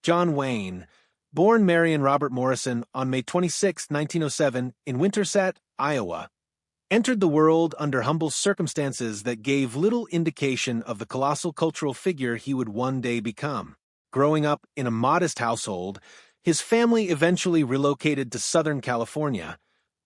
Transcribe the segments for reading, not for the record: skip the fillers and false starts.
John Wayne, born Marion Robert Morrison on May 26, 1907, in Winterset, Iowa, entered the world under humble circumstances that gave little indication of the colossal cultural figure he would one day become. Growing up in a modest household, his family eventually relocated to Southern California,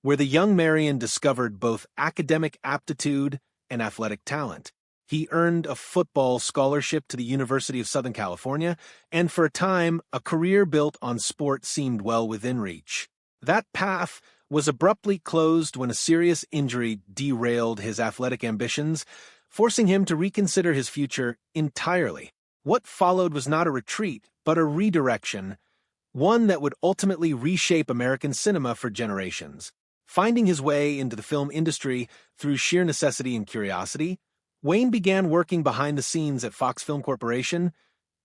where the young Marion discovered both academic aptitude and athletic talent. He earned a football scholarship to the University of Southern California, and for a time, a career built on sport seemed well within reach. That path was abruptly closed when a serious injury derailed his athletic ambitions, forcing him to reconsider his future entirely. What followed was not a retreat, but a redirection, one that would ultimately reshape American cinema for generations. Finding his way into the film industry through sheer necessity and curiosity, Wayne began working behind the scenes at Fox Film Corporation,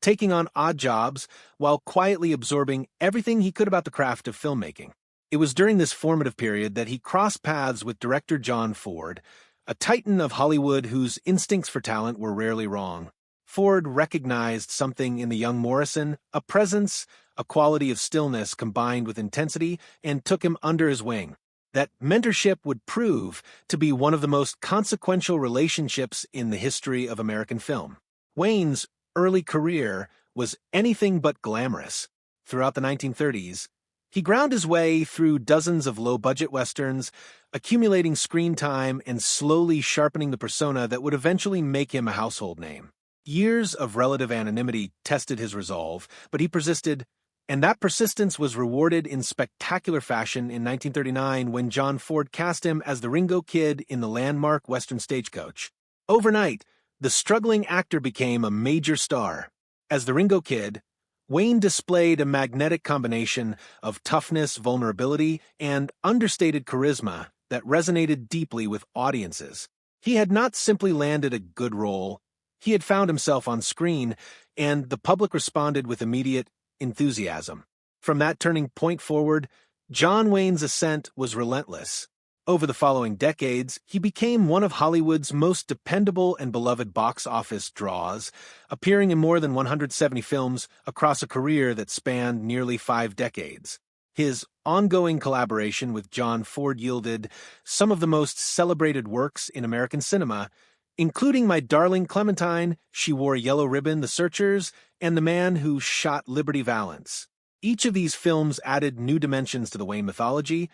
taking on odd jobs while quietly absorbing everything he could about the craft of filmmaking. It was during this formative period that he crossed paths with director John Ford, a titan of Hollywood whose instincts for talent were rarely wrong. Ford recognized something in the young Morrison, a presence, a quality of stillness combined with intensity, and took him under his wing. That mentorship would prove to be one of the most consequential relationships in the history of American film. Wayne's early career was anything but glamorous. Throughout the 1930s, he ground his way through dozens of low-budget westerns, accumulating screen time and slowly sharpening the persona that would eventually make him a household name. Years of relative anonymity tested his resolve, but he persisted, and that persistence was rewarded in spectacular fashion in 1939 when John Ford cast him as the Ringo Kid in the landmark Western Stagecoach. Overnight, the struggling actor became a major star. As the Ringo Kid, Wayne displayed a magnetic combination of toughness, vulnerability, and understated charisma that resonated deeply with audiences. He had not simply landed a good role, he had found himself on screen, and the public responded with immediate enthusiasm. From that turning point forward, John Wayne's ascent was relentless. Over the following decades, he became one of Hollywood's most dependable and beloved box office draws, appearing in more than 170 films across a career that spanned nearly 5 decades. His ongoing collaboration with John Ford yielded some of the most celebrated works in American cinema, including My Darling Clementine, She Wore a Yellow Ribbon, The Searchers, and The Man Who Shot Liberty Valance. Each of these films added new dimensions to the Wayne mythology,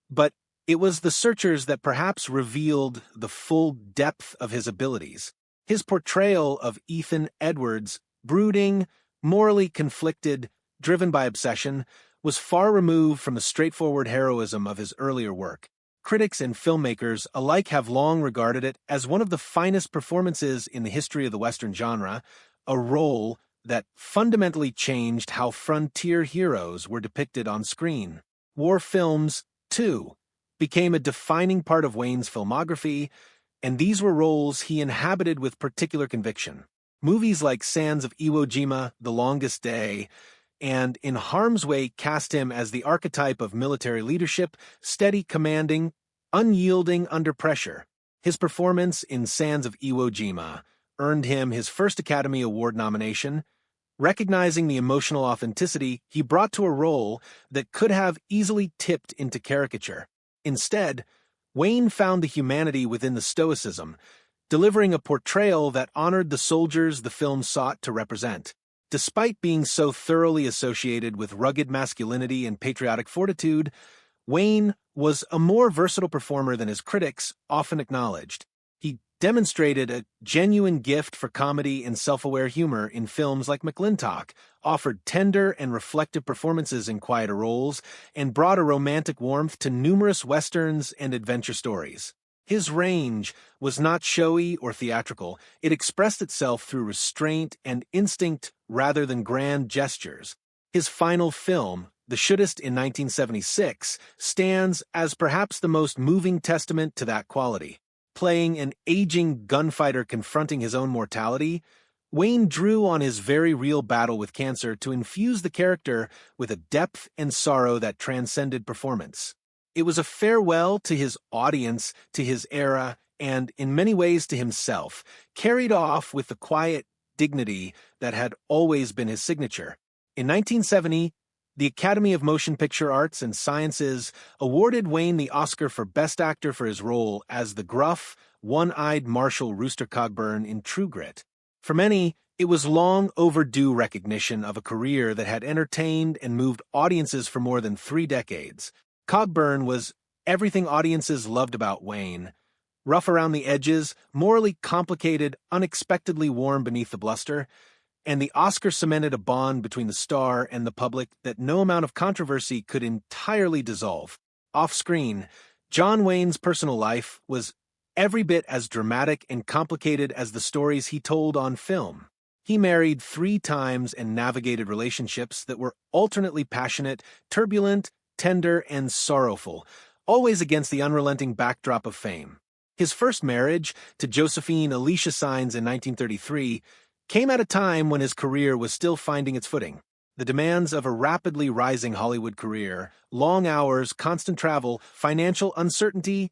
but it was The Searchers that perhaps revealed the full depth of his abilities. His portrayal of Ethan Edwards, brooding, morally conflicted, driven by obsession, was far removed from the straightforward heroism of his earlier work. Critics and filmmakers alike have long regarded it as one of the finest performances in the history of the Western genre, a role that fundamentally changed how frontier heroes were depicted on screen. War films, too, became a defining part of Wayne's filmography, and these were roles he inhabited with particular conviction. Movies like Sands of Iwo Jima, The Longest Day, and In Harm's Way cast him as the archetype of military leadership, steady, commanding, unyielding under pressure. His performance in Sands of Iwo Jima earned him his first Academy Award nomination, recognizing the emotional authenticity he brought to a role that could have easily tipped into caricature. Instead, Wayne found the humanity within the stoicism, delivering a portrayal that honored the soldiers the film sought to represent. Despite being so thoroughly associated with rugged masculinity and patriotic fortitude, Wayne was a more versatile performer than his critics often acknowledged. He demonstrated a genuine gift for comedy and self-aware humor in films like McLintock, offered tender and reflective performances in quieter roles, and brought a romantic warmth to numerous westerns and adventure stories. His range was not showy or theatrical. It expressed itself through restraint and instinct rather than grand gestures. His final film, The Shouldest in 1976, stands as perhaps the most moving testament to that quality. Playing an aging gunfighter confronting his own mortality, Wayne drew on his very real battle with cancer to infuse the character with a depth and sorrow that transcended performance. It was a farewell to his audience, to his era, and in many ways to himself, carried off with the quiet dignity that had always been his signature. In 1970, the Academy of Motion Picture Arts and Sciences awarded Wayne the Oscar for Best Actor for his role as the gruff, one-eyed Marshal Rooster Cogburn in True Grit. For many, it was long overdue recognition of a career that had entertained and moved audiences for more than 3 decades. Cogburn was everything audiences loved about Wayne. Rough around the edges, morally complicated, unexpectedly warm beneath the bluster, and the Oscar cemented a bond between the star and the public that no amount of controversy could entirely dissolve. Off-screen, John Wayne's personal life was every bit as dramatic and complicated as the stories he told on film. He married 3 times and navigated relationships that were alternately passionate, turbulent, tender, and sorrowful, always against the unrelenting backdrop of fame. His first marriage, to Josephine Alicia Saenz in 1933, came at a time when his career was still finding its footing. The demands of a rapidly rising Hollywood career, long hours, constant travel, financial uncertainty,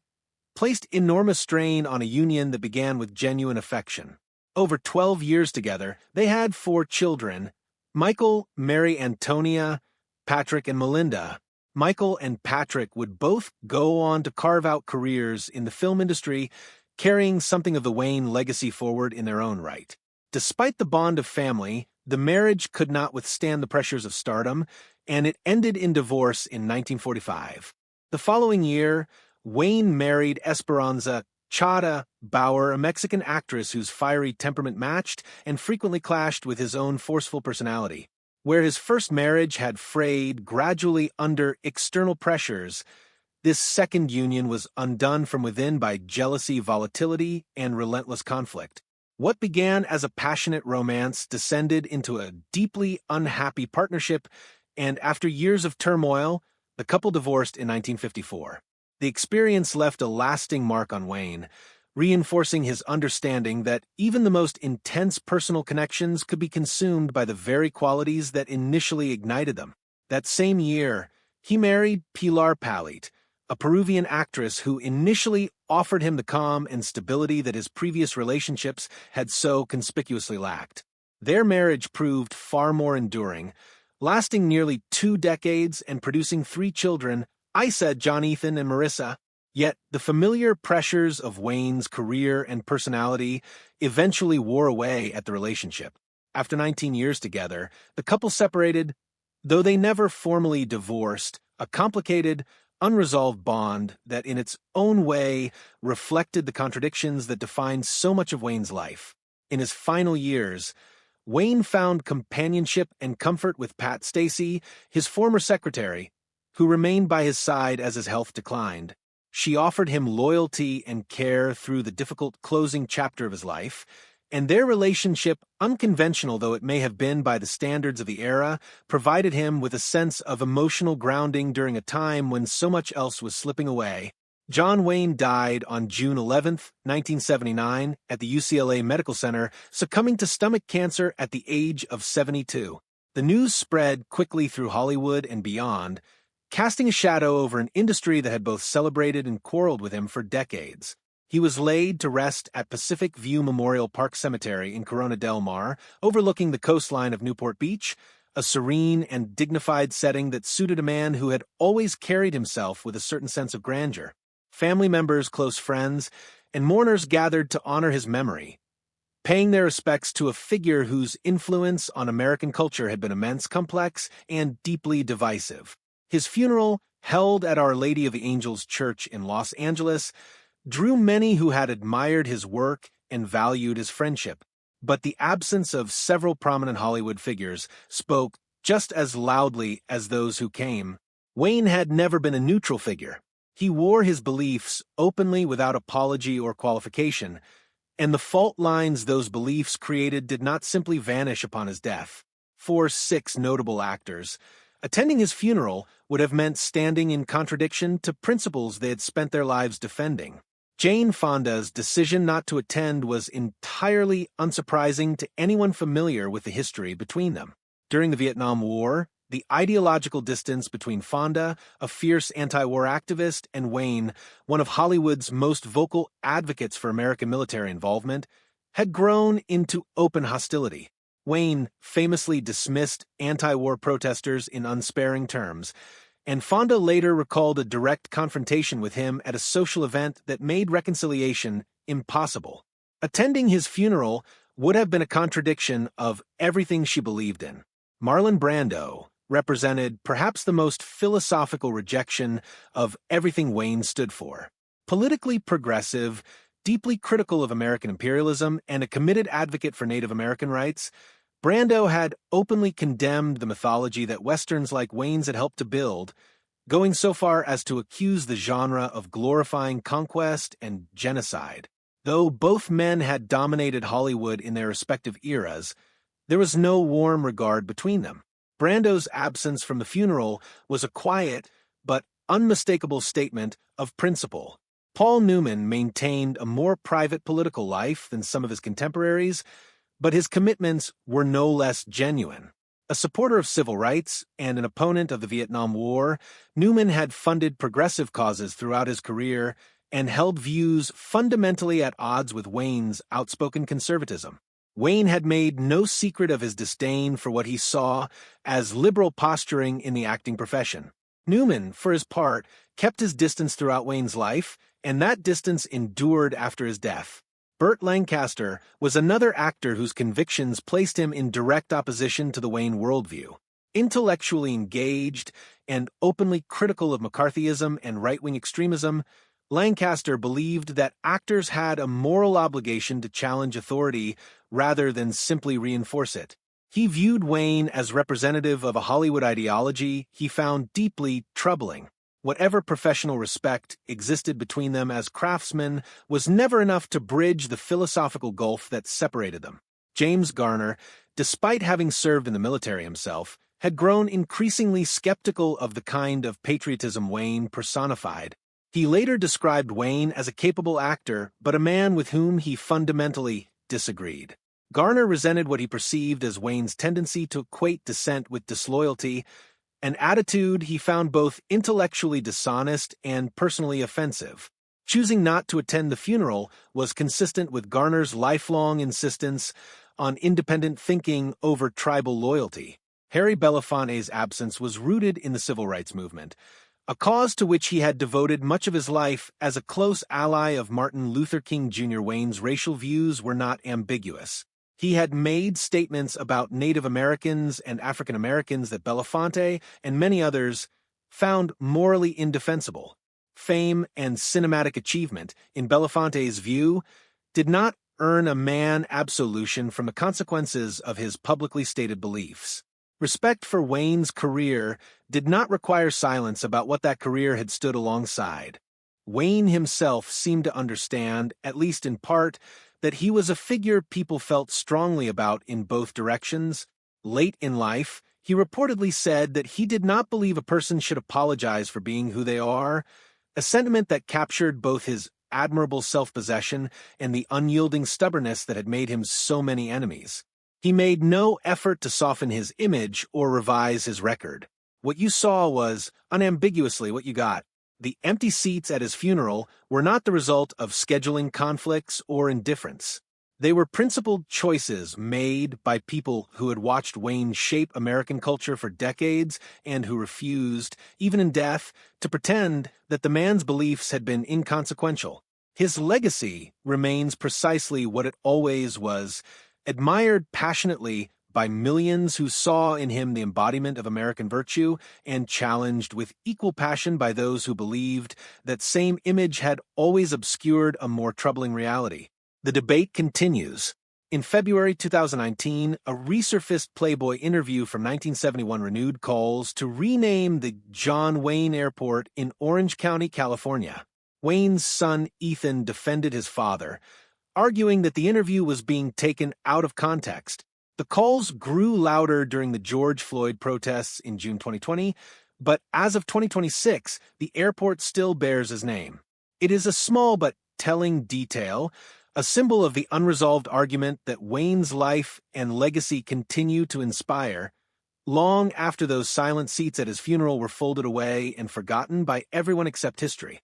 placed enormous strain on a union that began with genuine affection. Over 12 years together, they had 4 children: Michael, Mary Antonia, Patrick, and Melinda. Michael and Patrick would both go on to carve out careers in the film industry, carrying something of the Wayne legacy forward in their own right. Despite the bond of family, the marriage could not withstand the pressures of stardom, and it ended in divorce in 1945. The following year, Wayne married Esperanza Chata Bauer, a Mexican actress whose fiery temperament matched and frequently clashed with his own forceful personality. Where his first marriage had frayed gradually under external pressures, this second union was undone from within by jealousy, volatility, and relentless conflict. What began as a passionate romance descended into a deeply unhappy partnership, and after years of turmoil, the couple divorced in 1954. The experience left a lasting mark on Wayne, reinforcing his understanding that even the most intense personal connections could be consumed by the very qualities that initially ignited them. That same year, he married Pilar Palit, a Peruvian actress who initially offered him the calm and stability that his previous relationships had so conspicuously lacked. Their marriage proved far more enduring, lasting nearly 2 decades and producing 3 children: Isa, John Ethan, and Marissa. Yet the familiar pressures of Wayne's career and personality eventually wore away at the relationship. After 19 years together, the couple separated, though they never formally divorced, a complicated, unresolved bond that in its own way reflected the contradictions that defined so much of Wayne's life. In his final years, Wayne found companionship and comfort with Pat Stacy, his former secretary, who remained by his side as his health declined. She offered him loyalty and care through the difficult closing chapter of his life, and their relationship, unconventional though it may have been by the standards of the era, provided him with a sense of emotional grounding during a time when so much else was slipping away. John Wayne died on June 11, 1979, at the UCLA Medical Center, succumbing to stomach cancer at the age of 72. The news spread quickly through Hollywood and beyond, casting a shadow over an industry that had both celebrated and quarreled with him for decades. He was laid to rest at Pacific View Memorial Park Cemetery in Corona del Mar, overlooking the coastline of Newport Beach, a serene and dignified setting that suited a man who had always carried himself with a certain sense of grandeur. Family members, close friends, and mourners gathered to honor his memory, paying their respects to a figure whose influence on American culture had been immense, complex, and deeply divisive. His funeral, held at Our Lady of the Angels Church in Los Angeles, drew many who had admired his work and valued his friendship, but the absence of several prominent Hollywood figures spoke just as loudly as those who came. Wayne had never been a neutral figure. He wore his beliefs openly without apology or qualification, and the fault lines those beliefs created did not simply vanish upon his death. For 6 notable actors, attending his funeral would have meant standing in contradiction to principles they had spent their lives defending. Jane Fonda's decision not to attend was entirely unsurprising to anyone familiar with the history between them. During the Vietnam War, the ideological distance between Fonda, a fierce anti-war activist, and Wayne, one of Hollywood's most vocal advocates for American military involvement, had grown into open hostility. Wayne famously dismissed anti-war protesters in unsparing terms, and Fonda later recalled a direct confrontation with him at a social event that made reconciliation impossible. Attending his funeral would have been a contradiction of everything she believed in. Marlon Brando represented perhaps the most philosophical rejection of everything Wayne stood for. Politically progressive, deeply critical of American imperialism, and a committed advocate for Native American rights, Brando had openly condemned the mythology that Westerns like Wayne's had helped to build, going so far as to accuse the genre of glorifying conquest and genocide. Though both men had dominated Hollywood in their respective eras, there was no warm regard between them. Brando's absence from the funeral was a quiet but unmistakable statement of principle. Paul Newman maintained a more private political life than some of his contemporaries, but his commitments were no less genuine. A supporter of civil rights and an opponent of the Vietnam War, Newman had funded progressive causes throughout his career and held views fundamentally at odds with Wayne's outspoken conservatism. Wayne had made no secret of his disdain for what he saw as liberal posturing in the acting profession. Newman, for his part, kept his distance throughout Wayne's life, and that distance endured after his death. Burt Lancaster was another actor whose convictions placed him in direct opposition to the Wayne worldview. Intellectually engaged and openly critical of McCarthyism and right-wing extremism, Lancaster believed that actors had a moral obligation to challenge authority rather than simply reinforce it. He viewed Wayne as representative of a Hollywood ideology he found deeply troubling. Whatever professional respect existed between them as craftsmen was never enough to bridge the philosophical gulf that separated them. James Garner, despite having served in the military himself, had grown increasingly skeptical of the kind of patriotism Wayne personified. He later described Wayne as a capable actor, but a man with whom he fundamentally disagreed. Garner resented what he perceived as Wayne's tendency to equate dissent with disloyalty, an attitude he found both intellectually dishonest and personally offensive. Choosing not to attend the funeral was consistent with Garner's lifelong insistence on independent thinking over tribal loyalty. Harry Belafonte's absence was rooted in the civil rights movement, a cause to which he had devoted much of his life. As a close ally of Martin Luther King Jr., Wayne's racial views were not ambiguous. He had made statements about Native Americans and African Americans that Belafonte and many others found morally indefensible. Fame and cinematic achievement, in Belafonte's view, did not earn a man absolution from the consequences of his publicly stated beliefs. Respect for Wayne's career did not require silence about what that career had stood alongside. Wayne himself seemed to understand, at least in part, that he was a figure people felt strongly about in both directions. Late in life, he reportedly said that he did not believe a person should apologize for being who they are, a sentiment that captured both his admirable self-possession and the unyielding stubbornness that had made him so many enemies. He made no effort to soften his image or revise his record. What you saw was, unambiguously, what you got. The empty seats at his funeral were not the result of scheduling conflicts or indifference. They were principled choices made by people who had watched Wayne shape American culture for decades and who refused, even in death, to pretend that the man's beliefs had been inconsequential. His legacy remains precisely what it always was, admired passionately by millions who saw in him the embodiment of American virtue, and challenged with equal passion by those who believed that same image had always obscured a more troubling reality. The debate continues. In February 2019, a resurfaced Playboy interview from 1971 renewed calls to rename the John Wayne Airport in Orange County, California. Wayne's son Ethan defended his father, arguing that the interview was being taken out of context. The calls grew louder during the George Floyd protests in June 2020, but as of 2026, the airport still bears his name. It is a small but telling detail, a symbol of the unresolved argument that Wayne's life and legacy continue to inspire, long after those silent seats at his funeral were folded away and forgotten by everyone except history.